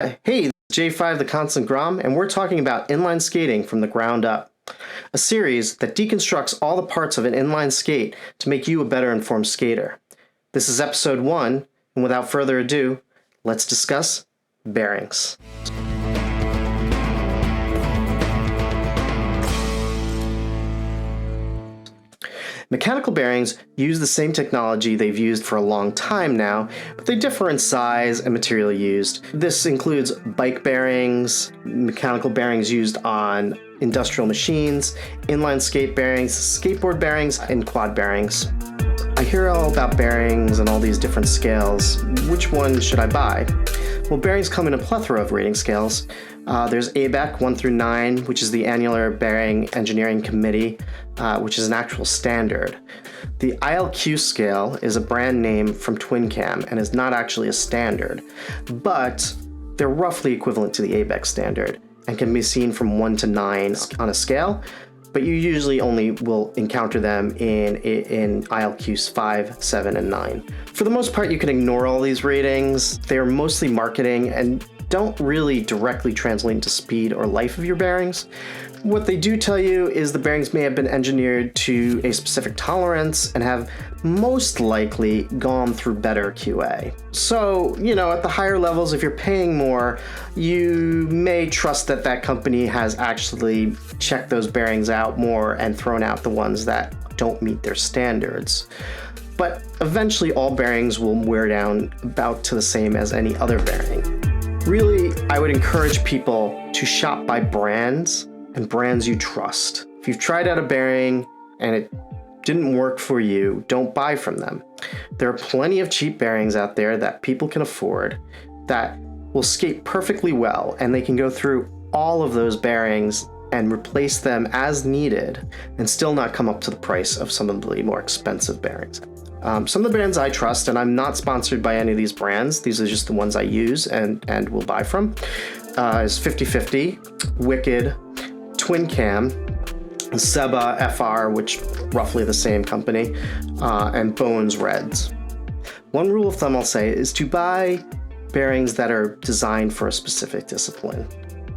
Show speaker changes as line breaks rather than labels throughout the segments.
Hey, J5 the Constant Grom, and we're talking about inline skating from the ground up. A series that deconstructs all the parts of an inline skate to make you a better informed skater. This is episode 1, and without further ado, let's discuss bearings. Mechanical bearings use the same technology they've used for a long time now, but they differ in size and material used. This includes bike bearings, mechanical bearings used on industrial machines, inline skate bearings, skateboard bearings, and quad bearings. I hear all about bearings and all these different scales. Which one should I buy? Well, bearings come in a plethora of rating scales. There's ABEC 1 through 9, which is the Annular Bearing Engineering Committee, which is an actual standard. The ILQ scale is a brand name from TwinCam and is not actually a standard, but they're roughly equivalent to the ABEC standard and can be seen from 1 to 9 on a scale, but you usually only will encounter them in ILQs 5, 7, and 9. For the most part, you can ignore all these ratings. They're mostly marketing and don't really directly translate into speed or life of your bearings. What they do tell you is the bearings may have been engineered to a specific tolerance and have most likely gone through better QA. So, at the higher levels, if you're paying more, you may trust that that company has actually checked those bearings out more and thrown out the ones that don't meet their standards. But eventually all bearings will wear down about to the same as any other bearing. Really, I would encourage people to shop by brands and brands you trust. If you've tried out a bearing and it didn't work for you, don't buy from them. There are plenty of cheap bearings out there that people can afford that will skate perfectly well, and they can go through all of those bearings and replace them as needed and still not come up to the price of some of the more expensive bearings. Some of the brands I trust, and I'm not sponsored by any of these brands, these are just the ones I use and will buy from, is 50/50, Wicked, TwinCam, Seba FR, which roughly the same company, and Bones Reds. One rule of thumb I'll say is to buy bearings that are designed for a specific discipline.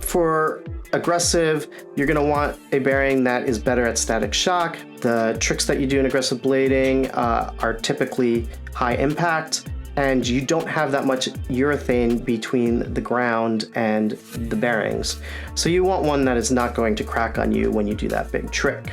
For aggressive, you're going to want a bearing that is better at static shock. The tricks that you do in aggressive blading are typically high impact, and you don't have that much urethane between the ground and the bearings. So you want one that is not going to crack on you when you do that big trick.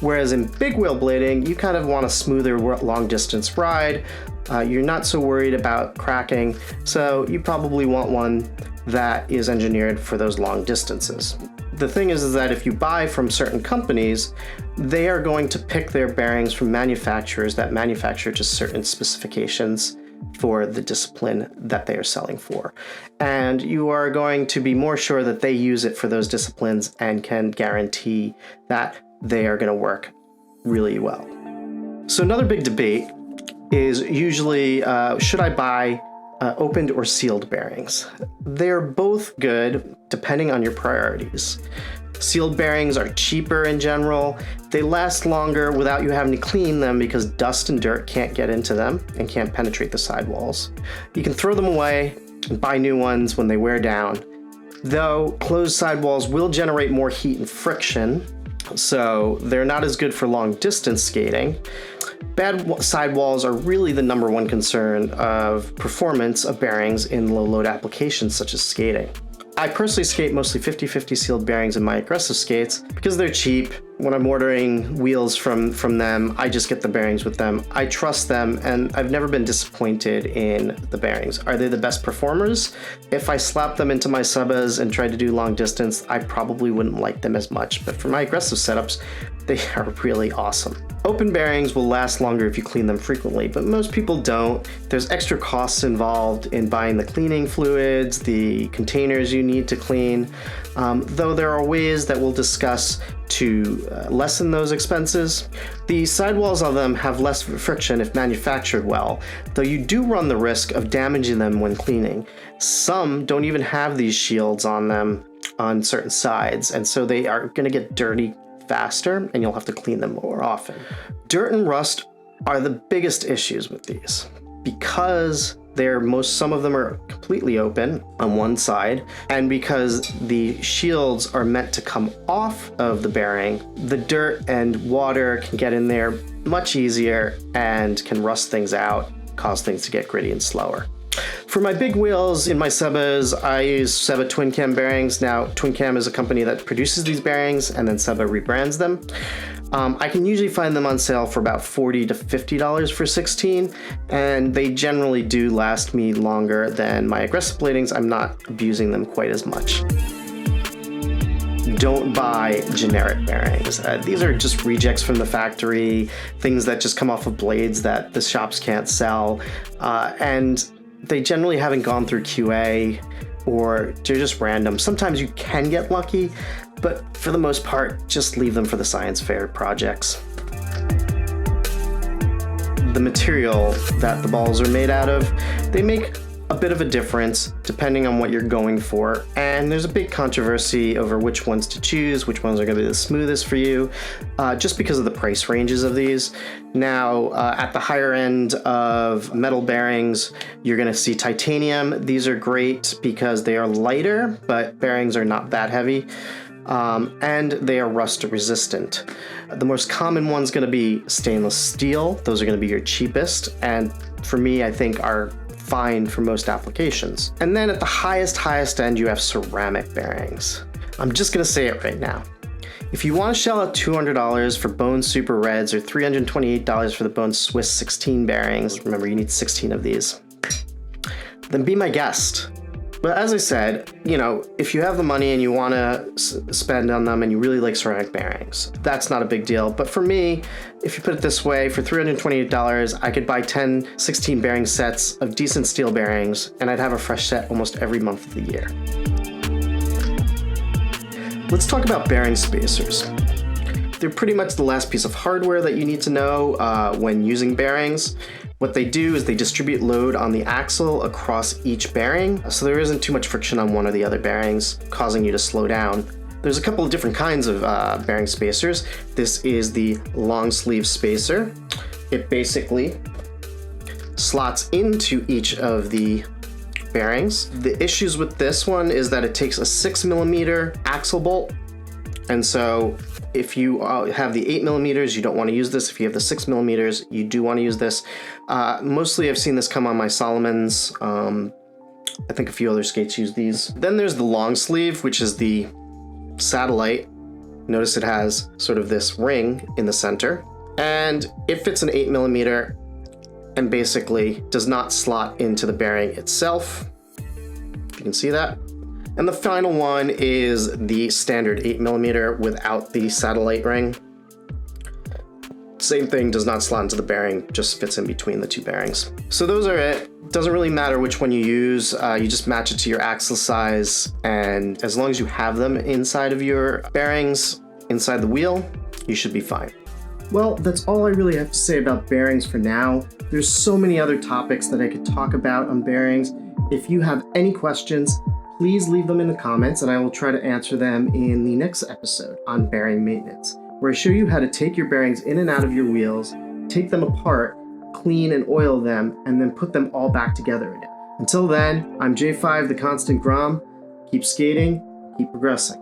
Whereas in big wheel blading, you kind of want a smoother long distance ride. You're not so worried about cracking, so you probably want one that is engineered for those long distances. The thing is that if you buy from certain companies, they are going to pick their bearings from manufacturers that manufacture to certain specifications for the discipline that they are selling for. And you are going to be more sure that they use it for those disciplines and can guarantee that they are going to work really well. So another big debate is usually, should I buy opened or sealed bearings? They're both good depending on your priorities. Sealed bearings are cheaper in general. They last longer without you having to clean them because dust and dirt can't get into them and can't penetrate the sidewalls. You can throw them away and buy new ones when they wear down. Though closed sidewalls will generate more heat and friction, so they're not as good for long distance skating. Bad sidewalls are really the number one concern of performance of bearings in low load applications such as skating. I personally skate mostly 50/50 sealed bearings in my aggressive skates because they're cheap. When I'm ordering wheels from them, I just get the bearings with them. I trust them, and I've never been disappointed in the bearings. Are they the best performers? If I slapped them into my Sebas and tried to do long distance, I probably wouldn't like them as much, but for my aggressive setups, they are really awesome. Open bearings will last longer if you clean them frequently, but most people don't. There's extra costs involved in buying the cleaning fluids, the containers you need to clean, though there are ways that we'll discuss to lessen those expenses. The sidewalls on them have less friction if manufactured well, though you do run the risk of damaging them when cleaning. Some don't even have these shields on them on certain sides, and so they are going to get dirty faster and you'll have to clean them more often. Dirt and rust are the biggest issues with these because Some of them are completely open on one side, and because the shields are meant to come off of the bearing, the dirt and water can get in there much easier and can rust things out, cause things to get gritty and slower. For my big wheels in my Sebas, I use Seba Twin Cam bearings. Now, Twin Cam is a company that produces these bearings, and then Seba rebrands them. I can usually find them on sale for about $40 to $50 for 16, and they generally do last me longer than my aggressive bladings. I'm not abusing them quite as much. Don't buy generic bearings. These are just rejects from the factory, things that just come off of blades that the shops can't sell, and they generally haven't gone through QA, or they're just random. Sometimes you can get lucky, but for the most part, just leave them for the science fair projects. The material that the balls are made out of, they make a bit of a difference depending on what you're going for, and there's a big controversy over which ones to choose, which ones are going to be the smoothest for you, just because of the price ranges of these. Now, at the higher end of metal bearings, you're going to see titanium. These are great because they are lighter, but bearings are not that heavy. And they are rust resistant. The most common one's going to be stainless steel. Those are going to be your cheapest, and for me, I think are fine for most applications. And then at the highest end, you have ceramic bearings. I'm just going to say it right now. If you want to shell out $200 for Bone Super Reds or $328 for the Bone Swiss 16 bearings, remember you need 16 of these, then be my guest. But as I said, if you have the money and you want to spend on them and you really like ceramic bearings, that's not a big deal. But for me, if you put it this way, for $328, I could buy 10 16 bearing sets of decent steel bearings, and I'd have a fresh set almost every month of the year. Let's talk about bearing spacers. They're pretty much the last piece of hardware that you need to know when using bearings. What they do is they distribute load on the axle across each bearing, so there isn't too much friction on one or the other bearings, causing you to slow down. There's a couple of different kinds of bearing spacers. This is the long sleeve spacer. It basically slots into each of the bearings. The issues with this one is that it takes a 6mm axle bolt, and so if you have the 8mm, you don't want to use this. If you have the 6mm, you do want to use this. Mostly I've seen this come on my Salomons. I think a few other skates use these. Then there's the long sleeve, which is the satellite. Notice it has sort of this ring in the center, and it fits an 8mm and basically does not slot into the bearing itself. If you can see that. And the final one is the standard 8mm without the satellite ring. Same thing, does not slot into the bearing, just fits in between the two bearings. So those are it. Doesn't really matter which one you use, you just match it to your axle size, and as long as you have them inside of your bearings, inside the wheel, you should be fine. Well, that's all I really have to say about bearings for now. There's so many other topics that I could talk about on bearings. If you have any questions, please leave them in the comments and I will try to answer them in the next episode on bearing maintenance, where I show you how to take your bearings in and out of your wheels, take them apart, clean and oil them, and then put them all back together again. Until then, I'm J5 the Constant Grom. Keep skating, keep progressing.